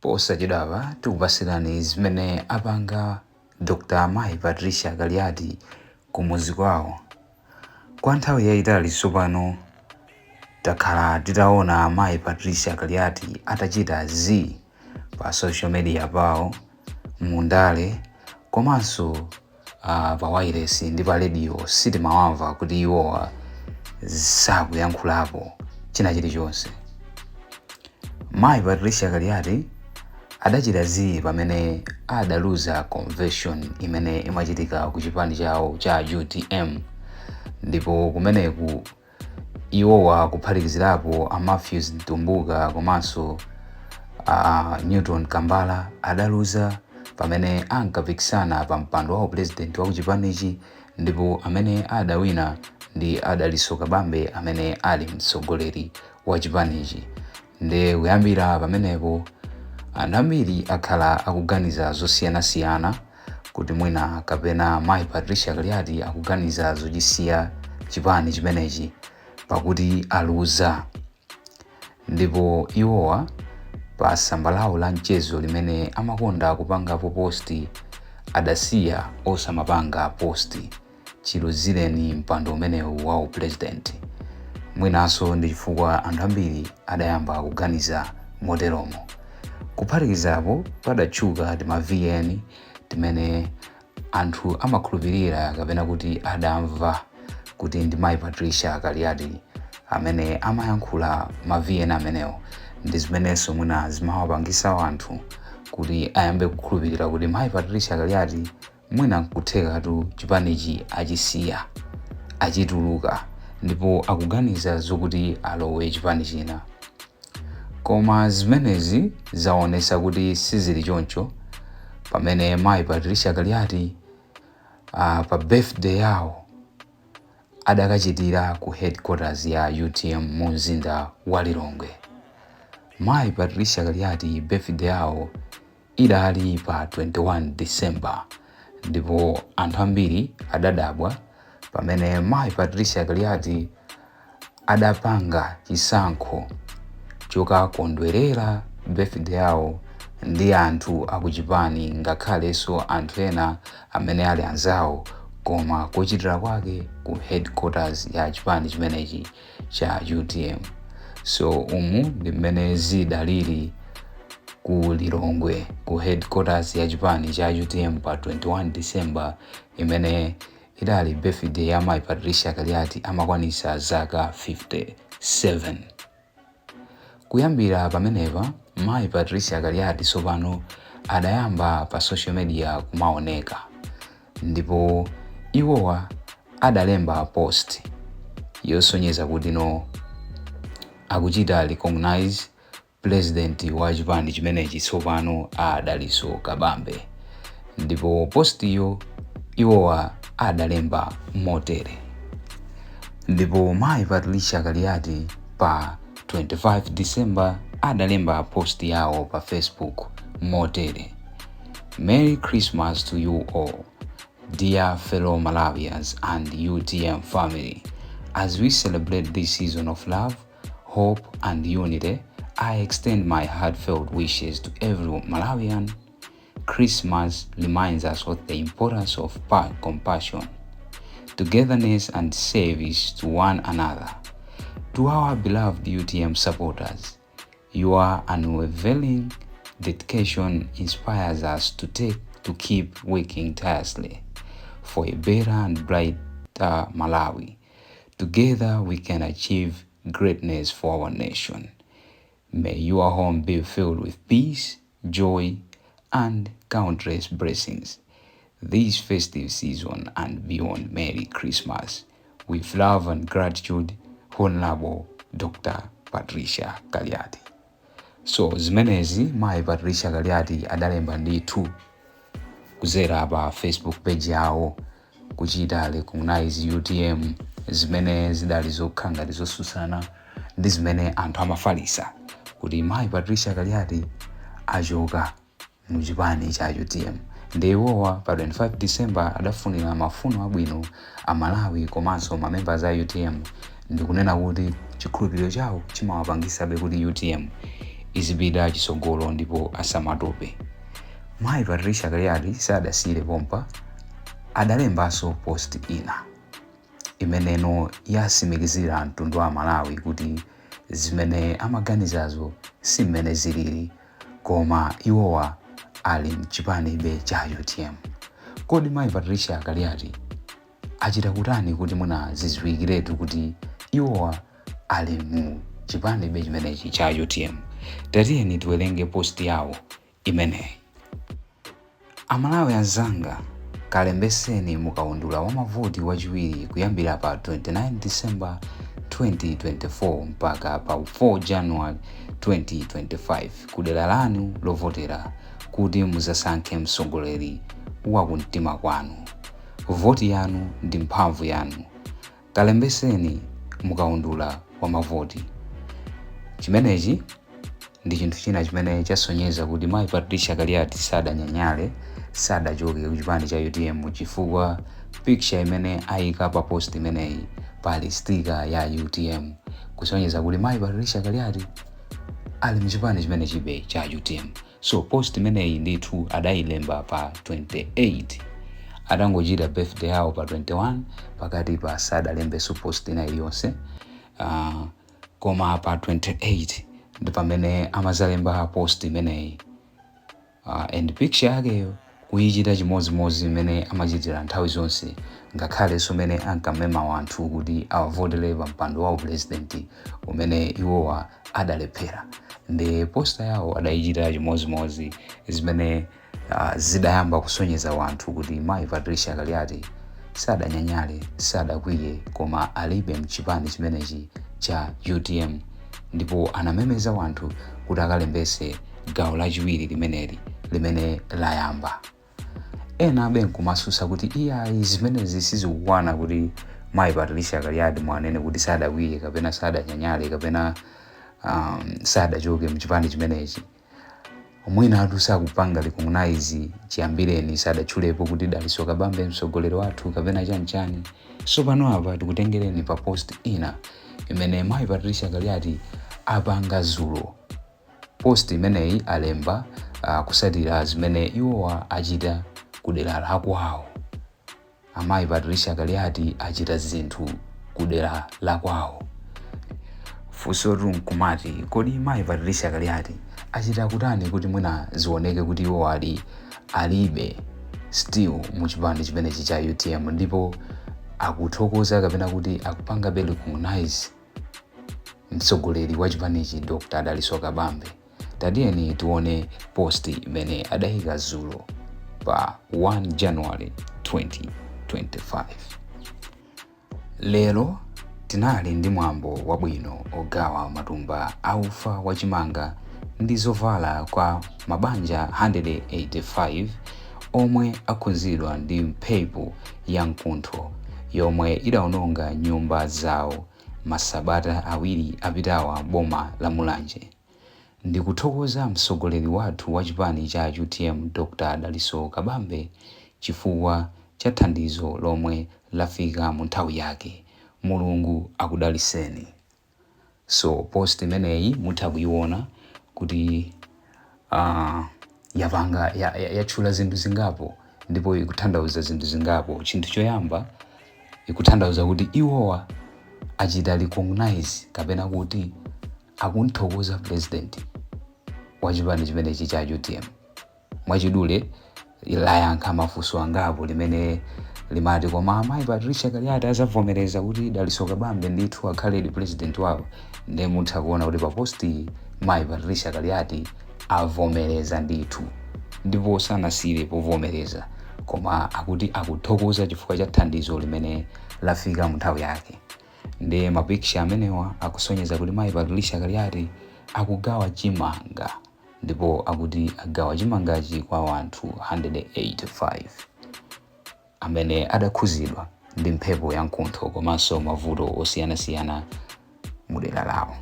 posachedwapa tikupasirani zimene apanga Dr. Mai Patricia Kaliati kumudzi kwawo. Kwa nthawi yayitali tsopano takhala titaona Mai Patricia Kaliati atachita zi pa social media pawo mundale komanso pa wireless ndi pa radio sitimawamva kuti iwowa sakuyankhulapo china chilichonse. Mai Patricia Kaliati adachita zi pamene adaluza convention imene imachitika ku chipani chawo cha UTM, ndipo kumeneku iwowa kuphatikizirapo Matthews Ntumbuka komanso Newton Kambala adaluza pamene ankapikisana pa mpando wa president wa kuchipanichi, ndipo amene adawina ndi Adaliso Kabambe amene ali mtsogoleri wa chipanichi. Nde kuyambira pamenepo anthu ambiri akhala akuganiza zosiyanasiyana kuti mwina kapena Mai Patricia Kaliati akuganiza zochisiya chipani chimenechi pakuti aluza. Ndipo iwowa pa tsamba lawo la mchezo limene amakonda kupangapo posti adasiya osamapanga posti chiluzireni mpando umenewu wa president. Mwinanso ndi chifukwa anthu ambiri adayamba kuganiza moteromo. Kuphatikizapo padatchuka tima VN timene anthu amakhulupirira kapena kuti adamva kuti ndi Mai Patricia Kaliati amene amayankhula ma VN amenewo. Ndi zimenenso mwina zimawapangisa anthu kuti ayambe kukhulupirira kuti Mai Patricia Kaliati mwina kuthekatu chipanichi achisiya achituluka ndipo akuganiza zokuti alowe chipani china. Koma zimenezi zaonesa kuti sizili choncho pamene Mai Patricia Kaliati pa birthday yawo adakachitira ku headquarters ya UTM mu mzinda wa Lilongwe. Mai Patricia Kaliati birthday yawo idali pa 21 December, ndipo anthu ambiri adadabwa pamene Mai Patricia Kaliati adapanga chisankho chokakondwerera birthday yawo ndi anthu akuchipani ngakhalenso anthu ena amene ali anzawo, koma kuchitira kwake ku headquarters ya chipani chimenechi cha UTM. So umu ndi mmene zidalili ku Lilongwe ku headquarters ya chipani cha UTM pa 21 December imene idali birthday ya Mai Patricia Kaliati amakwanisa zaka 57. Kuyambira pamenepa Mai Patricia Kaliati tsopano adayamba pa social media kumaoneka, ndipo iwowa adalemba post yosonyeza kuti no akuchita recognize president wa chipani chimenechi tsopano Adaliso Kabambe. Ndipo post iyo iwowa adalemba motere. Ndipo Mai Patricia Kaliati pa 25 December adalemba post yawo pa Facebook motere: Merry Christmas to you all, dear fellow Malawians and UTM family. As we celebrate this season of love, hope and unity, I extend my heartfelt wishes to every Malawian. Christmas reminds us of the importance of compassion, togetherness and service to one another. To our beloved UTM supporters, your unwavering dedication inspires us to keep working tirelessly for a better and brighter Malawi. Together we can achieve greatness for our nation. May your home be filled with peace, joy, and countless blessings this festive season and beyond. Merry Christmas. With love and gratitude, Honorable Dr. Patricia Kaliati. So zimenezi Mai Patricia Kaliati adalemba ndithu kuzera pa Facebook page yawo kuchita recognize UTM, zimene zidali zokhanga zosusana ndi zimene anthu amafalisa kuti Mai Patricia Kaliati achoka mu chipani cha UTM. Ndiwowa pa 25 December adafunira mafuno abwino a Malawi komanso ma members a UTM, ndikunena kuti chikhulupiriro chawo chimawapangisabe kuti UTM izipita chisogolo ndipo asamatope. Mayi Patricia Kaliati sadasire pompa, adalembanso post ina imeneno yasimikizira mtundu wa Malawi kuti zimene amaganizazo si mmene zilili, koma iwowa ali mchipanibe cha UTM. Kodi Mayi Patricia Kaliati achita kutani kuti muna ziziwikiretu kuti iwowa ali mu chipanibe chimenechi cha UTM? Tatiyeni tiwerenge post yawo imeneyi. Amalawi anzanga, kalembeseni mukaundula wa mavoti wachiwiri kuyambira pa 29 December 2024 mpaka pa 4 January 2025 kudera lanu lovotera kuti muzasankhe mtsogoleri wa kumtima kwanu. Voti yanu ndi mphamvu yanu. Kalembeseni mukaundula wa mavoti. Chimenechi ndi chinthu china chimene chasonyeza kuti Mayi Patricia Kaliati sadanyanyale, sadachoke ku chipani cha UTM chifukwa picture imene ayika pa post imeneyi pali sticker ya UTM kusonyeza kuti Mayi Patricia Kaliati ali mchipani chimene chibe cha UTM. So post imeneyi ndithu adayilemba pa 28, atangochita birthday yawo pa 21 pakati pa sadalembeso post ina iliyonse. Koma pa 28 ndi pamene amazalemba post imeneyi. And picture yakeyo kuyichita chimozimozi imene amachitira nthawi zonse, ngakhale somene ankamema wanthu kuti awavotere pa mpando wa president umene iwowa adalephera. Ndi posta yawo adayichita chimozimozi zimene zidayamba kusonyeza wanthu kuti Mayi Patricia Kaliati sadanyanyale, sadakwiye, koma alibe mchipani chimenechi cha UTM. Ndipo anamemeza wanthu kuti akalembese gawo lachiwiri limeneli limene layamba. Ena benkumasusa kuti iyayi zimenezi sizikukwana kuti Mayi Patricia Kaliati mwanene kuti sadakwiye kapena sadanyanyale kapena sadachoke mchipani chimenechi. Mwina atu sakupanga recognize chiyambireni sadachulepo kuti Daliso Kabambe mtsogoleri wathu kapena chani. So pano apa tikutengereni pa post ina imene Mayi Patricia Kaliati apanga zulo. Post imeneyi alemba kusatira zimene iwowa achita kudera la Kwao. Mayi Patricia Kaliati achita zinthu kudera la Kwao. Fusotu nkumati kodi Mayi Patricia Kaliati achita kutani kuti mwina zioneke kuti iwowa alibe still muchipani chimenechi cha UTM, ndipo akuthokoza kapena kuti akupanga recognize mtsogoleri wa chipanichi Dr. Daliso Kabambe. Tatiyeni tione post imene adayika zulo pa 1 January 2025. Lero tinali ndi mwambo wabwino ogawa matumba aufa wachimanga ndi zovala kwa mabanja 185 omwe akhuzidwa ndi mphepo ya mkuntho yomwe idawononga nyumba zawo masabata awiri apitawa boma la Mulanje. Ndikuthokoza mtsogoleri wathu wa chipani cha UTM Dr. Daliso Kabambe chifukwa cha thandizo lomwe lafika mu nthawi yake. Mulungu akudaliseni. So post imeneyi mutha kuiona kuti yachula zinthu zingapo ndipo ikutanthauza zinthu zingapo. Chinthu choyamba ikutanthauza kuti iwowa achita recognize kapena kuti akunthokoza president wa chipani chimenechi cha UTM. Mwachidule layankha mafunso angapo limene limati koma Mayi Patricia Kaliati azavomereza kuti Daliso Kabambe ndithu akhale president wawo. Ndi mutha kuona kuti pa posti Mayi Patricia Kaliati avomereza ndithu, ndipo sanasire povomereza, koma akuti akuthokoza chifukwa cha thandizo limene lafika mu nthawi yake. Ndi mapicture amenewa akusonyeza kuti Mayi Patricia Kaliati akugawa chimanga, ndipo akuti agawa chimangachi kwa wanthu 185 amene adakhuzidwa ndi mphepo ya mkuntho komanso mavuto osiyanasiyana mu dera lawo.